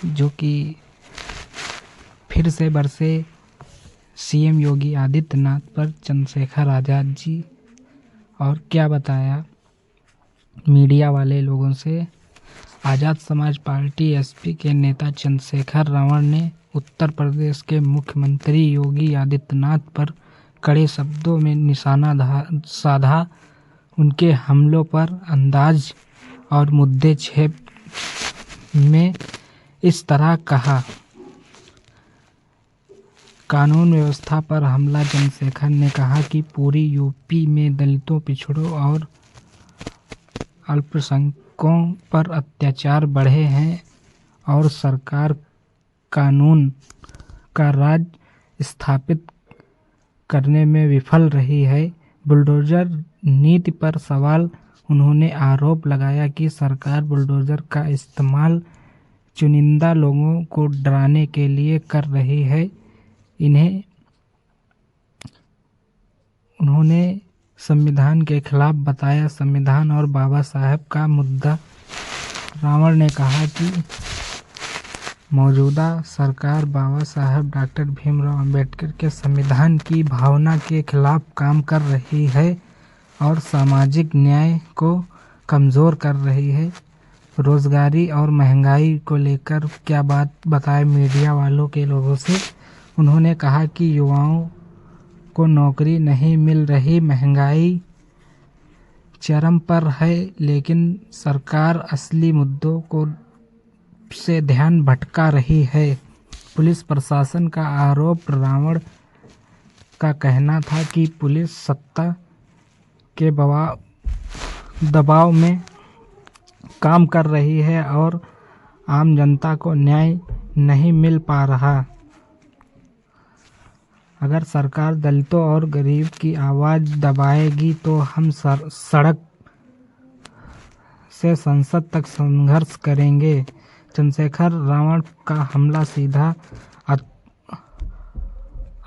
जो कि फिर से बरसे सीएम योगी आदित्यनाथ पर चंद्रशेखर आज़ाद जी। और क्या बताया मीडिया वाले लोगों से। आज़ाद समाज पार्टी एसपी के नेता चंद्रशेखर रावण ने उत्तर प्रदेश के मुख्यमंत्री योगी आदित्यनाथ पर कड़े शब्दों में निशाना साधा। उनके हमलों पर अंदाज और मुद्दे छेप में इस तरह कहा। कानून व्यवस्था पर हमला। चंद्रशेखर ने कहा कि पूरी यूपी में दलितों, पिछड़ों और अल्पसंख्यकों पर अत्याचार बढ़े हैं और सरकार कानून का राज स्थापित करने में विफल रही है। बुलडोजर नीति पर सवाल। उन्होंने आरोप लगाया कि सरकार बुलडोजर का इस्तेमाल चुनिंदा लोगों को डराने के लिए कर रही है। उन्होंने संविधान के खिलाफ बताया संविधान और बाबा साहेब का मुद्दा। रावण ने कहा कि मौजूदा सरकार बाबा साहेब डॉक्टर भीमराव अंबेडकर के संविधान की भावना के खिलाफ काम कर रही है और सामाजिक न्याय को कमज़ोर कर रही है। रोजगारी और महंगाई को लेकर क्या बात बताए मीडिया वालों के लोगों से। उन्होंने कहा कि युवाओं को नौकरी नहीं मिल रही, महंगाई चरम पर है, लेकिन सरकार असली मुद्दों को से ध्यान भटका रही है। पुलिस प्रशासन का आरोप। रावण का कहना था कि पुलिस सत्ता के दबाव में काम कर रही है और आम जनता को न्याय नहीं मिल पा रहा। अगर सरकार दलितों और गरीब की आवाज़ दबाएगी तो हम सड़क से संसद तक संघर्ष करेंगे। चंद्रशेखर रावण का हमला सीधा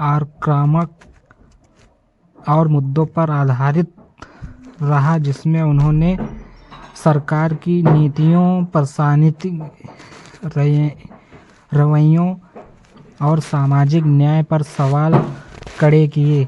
आक्रामक और मुद्दों पर आधारित रहा, जिसमें उन्होंने सरकार की नीतियों, प्रशासनिक रवैयों और सामाजिक न्याय पर सवाल खड़े किए।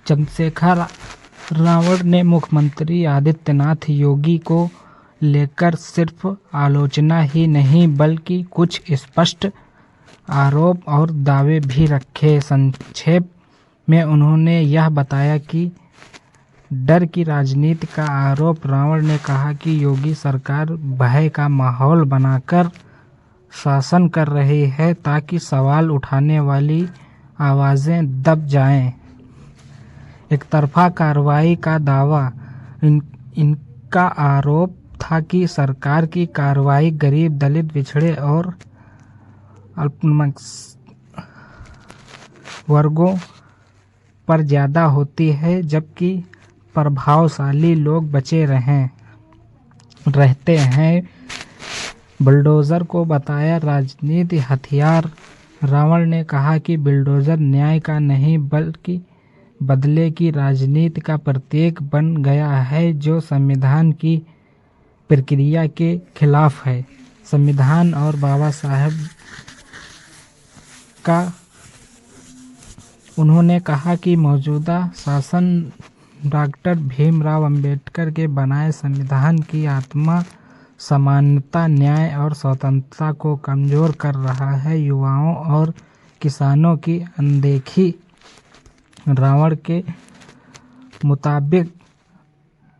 चंद्रशेखर रावण ने मुख्यमंत्री आदित्यनाथ योगी को लेकर सिर्फ आलोचना ही नहीं बल्कि कुछ स्पष्ट आरोप और दावे भी रखे। संक्षेप में उन्होंने यह बताया कि डर की राजनीति का आरोप। रावण ने कहा कि योगी सरकार भय का माहौल बनाकर शासन कर रही है ताकि सवाल उठाने वाली आवाज़ें दब जाएं। एक तरफा कार्रवाई का दावा। इनका आरोप था कि सरकार की कार्रवाई गरीब, दलित, पिछड़े और अल्पसंख्यक वर्गों पर ज़्यादा होती है, जबकि प्रभावशाली लोग बचे रहते हैं। बुलडोज़र को बताया राजनीतिक हथियार। रावण ने कहा कि बुलडोज़र न्याय का नहीं बल्कि बदले की राजनीति का प्रतीक बन गया है, जो संविधान की प्रक्रिया के खिलाफ है। संविधान और बाबा साहेब का उन्होंने कहा कि मौजूदा शासन डॉक्टर भीमराव अंबेडकर के बनाए संविधान की आत्मा, समानता, न्याय और स्वतंत्रता को कमज़ोर कर रहा है। युवाओं और किसानों की अनदेखी। रावण के मुताबिक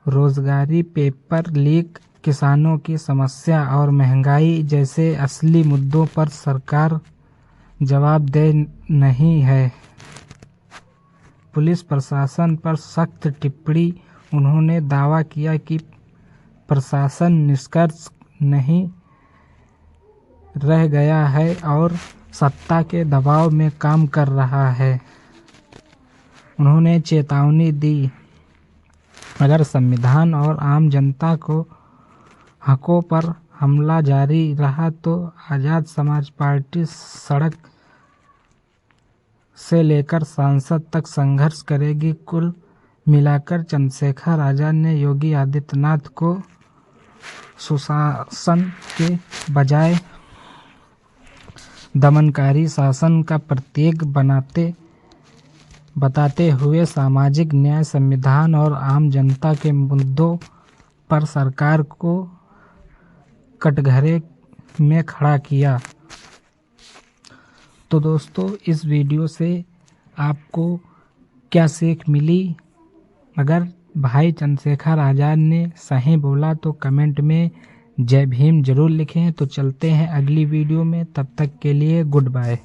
रोजगारी, पेपर लीक, किसानों की समस्या और महंगाई जैसे असली मुद्दों पर सरकार जवाबदेह नहीं है। पुलिस प्रशासन पर सख्त टिप्पणी। उन्होंने दावा किया कि प्रशासन निष्पक्ष नहीं रह गया है और सत्ता के दबाव में काम कर रहा है। उन्होंने चेतावनी दी, अगर संविधान और आम जनता को हकों पर हमला जारी रहा तो आज़ाद समाज पार्टी सड़क से लेकर संसद तक संघर्ष करेगी। कुल मिलाकर चंद्रशेखर आज़ाद ने योगी आदित्यनाथ को सुशासन के बजाय दमनकारी शासन का प्रतीक बताते हुए सामाजिक न्याय, संविधान और आम जनता के मुद्दों पर सरकार को कटघरे में खड़ा किया। तो दोस्तों, इस वीडियो से आपको क्या सीख मिली? अगर भाई चंद्रशेखर आज़ाद ने सही बोला तो कमेंट में जय भीम जरूर लिखें। तो चलते हैं अगली वीडियो में, तब तक के लिए गुड बाय।